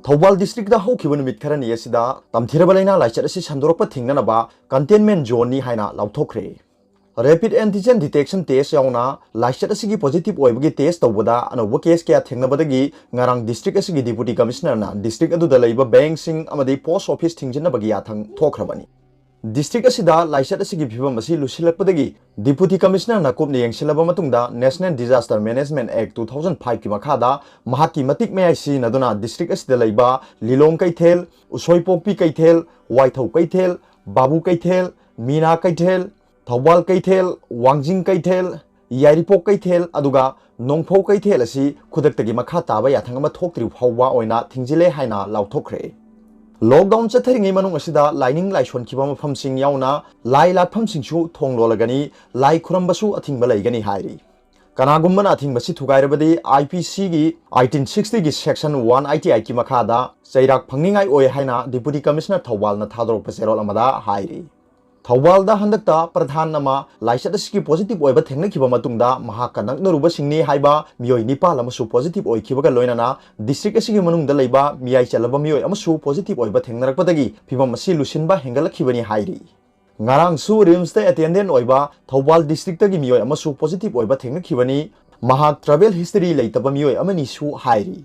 Thoubal district दा हौखिब नुमित खरनी असिदा तमथिरब लैना लाइचर असि संदोरप थिंगनबा कंटेनमेंट जोन नि हाइना लाउथोखरे रैपिड एंटीजन डिटेक्शन टेस्ट याउना लाइचर असि पॉजिटिव ओइबगी टेस्ट तौबदा अनोब केस क्या थेंगनबदगी ngarang डिस्ट्रिक्ट असि डिप्यूटी कमिश्नर ना डिस्ट्रिक्ट अदुदा लैब बैंक सिंग अमदि पोस्ट ऑफिस थिंगजनबगी याथंग थोखरबनी डिस्ट्रिक्ट असिदा लाइचर असि फिवम असि लुसिलकपदगी डिप्यूटी कमिश्नर ना कुपने यंगसिलब मतुंगदा नेशनल डिजास्टर मैनेजमेंट एक्ट 2005 की मखादा महाकी मतिक में आइसी नदुना डिस्ट्रिक्ट असिदा लैबा लिलोंग कैथेल उसोइपोकपी कैथेल वाइथौ कैथेल बाबू कैथेल मीना कैथेल थौबाल कैथेल वांजिंग कैथेल यारिपोक कैथेल अदुगा नोंफौ कैथेल असि खुदक्तगी मखा ताबा याथंग अमा थोक्त्रि फाउवा ओइना थिंजिले हाइना लाउथोखरे लॉकडाउन चथरिंगै मनुंग असिदा लाइनिंग लाइसोनखिबा मफमसिंग याउना लाई लाफमसिंगसु थोंगलोलगनी लाई खुरंबसु अथिंगबा लैगनी हाइरि कनागुम्बना अथिंगबसि थुगाइरबदि आईपीसी गी 1860 गी सेक्शन 188 की मखादा चैराक फंगनिंगाई ओय हाइना डिप्यूटी कमिश्नर थौबालना थादोरप सेरोल अमदा हाइरि थौबालदा हंदकता प्रधान नमा लाइचर असि पॉजिटिव ओइबा थेंगनखिबा मतुंगदा महाका नकनरुबा सिंगनी हाइबा मियोय निपाल अमसु पॉजिटिव ओइखिबगा लोइनाना डिस्ट्रिक्ट असि मनुंगदा लैबा मियाय चलबा मियोय अमसु पॉजिटिव ओइबा थेंगनरकपदगी फिबम असि लुसिनबा हेंगलखिबनी हाइरि ngarang su rims te attendant oiba thobal district gi miyoy amasu positive oiba thengnakhibani mahak travel history leitaba miyoy amani su hairi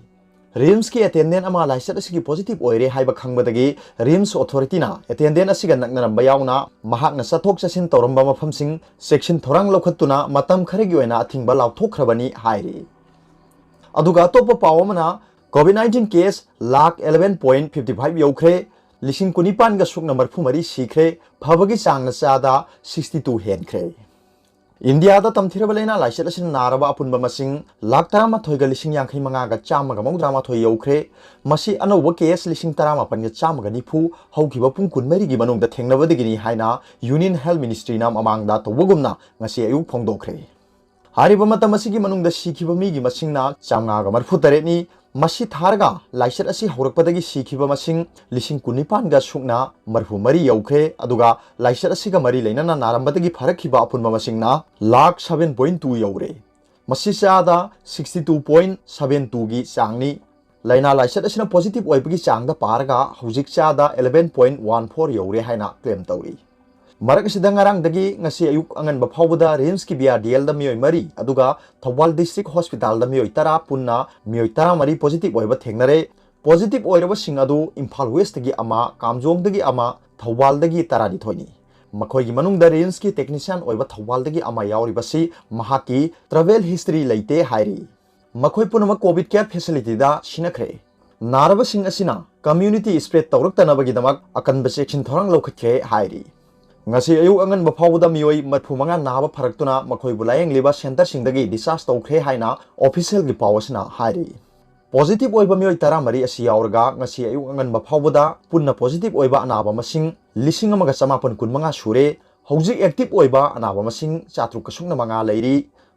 rims ki attendant ama laisat asigi positive oire haiba khangbadagi rims authority na attendant asiga naknaramba yauna mahak na sathok chasin toramba mafamsing section thorang lokhattuna matam kharegi oina athingba lauthokhrabani hairi aduga topa pawamana covid-19 case lakh 11.55 yaukhre लिसिंग कुनिपान का सुक number फुमरी सीखरे फबगी चांग चादा 62 हेनख्रे India दा तमथिरब लैना लाइचर असिन नारबा अपुनबा मसिंग लाख 13 गा लिसिंग यांखै मंगा गा चाम गा मौद्रामा थोय यौख्रे मसी अनौब case लिसिंग 15 गा चाम गा निफु हौखिबा पुंग कुनमरी गी मनुंग दा थेंगनबदिगिनी हाइना यूनियन हेल्थ मिनिस्ट्री ना ममांग दा तौबगुमना ngasi ayu phongdokre hariba matam asigi manung da sikhiba mi gi masing na chamnga ga marfu tare ni मसी थारगा लाइचर असि हौरकपदगी सीखिबा मसिंग लिसिंग कुनिपान गा सुकना मरफु मरी यौख्रे अदुगा लाइचर असिगा मरी लैनाना नारंबदगी फरखिबा अपुनबा मसिंगना लाख 7.2 यौरे मसी चादा 62.72 गी चांगनी लैना लाइचर असिना पॉजिटिव ओइबगी चांगदा पारगा हौजिक चादा 11.14 यौरे हाइना क्लेम तौरी मरक सिदंगारांगदगी ngasi ayuk angan bafawda rims ki BRDL da miyoy mari aduga thobal district hospital da miyoy tara punna miyoy tara mari positive oiba thengnare positive oiraba sing adu Imphal West gi ama Kamjong dagi ama thobal dagi tara di thoini makhoi gi manung da rims ki technician oiba thobal dagi ama yauri basi mahaki travel history leite hairi makhoi punama covid care facility da sinakhre naraba sing asina community spread tawrak tanabagi damak akan section thorang lokhathe hairi ngasi ayu angan bafawda miyoy matphumanga naba pharakuna makhoi bulayeng liba center singdagi discharge tawkhre haina official gi pawasna hairi positive oiba miyoy tara mari asi yaurga ngasi ayu angan bafawda punna positive oiba anaba masing lising amaga chamapan kunmanga sure hojik active oiba anaba masing chatruk kasungna manga leiri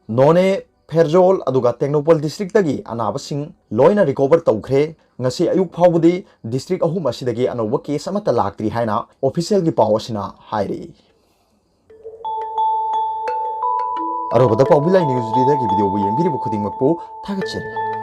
none Pherzawl अदुगा Tengnoupal district तगी अनाबसिंग लोइना recover तौख्रे ngasi ayuk phawbudi district ahum asidagi anoba case amata laktri haina official gi pawasina hairi arobada pawbilai news reader gi video bu yengbiri bu khuding makpu thagachari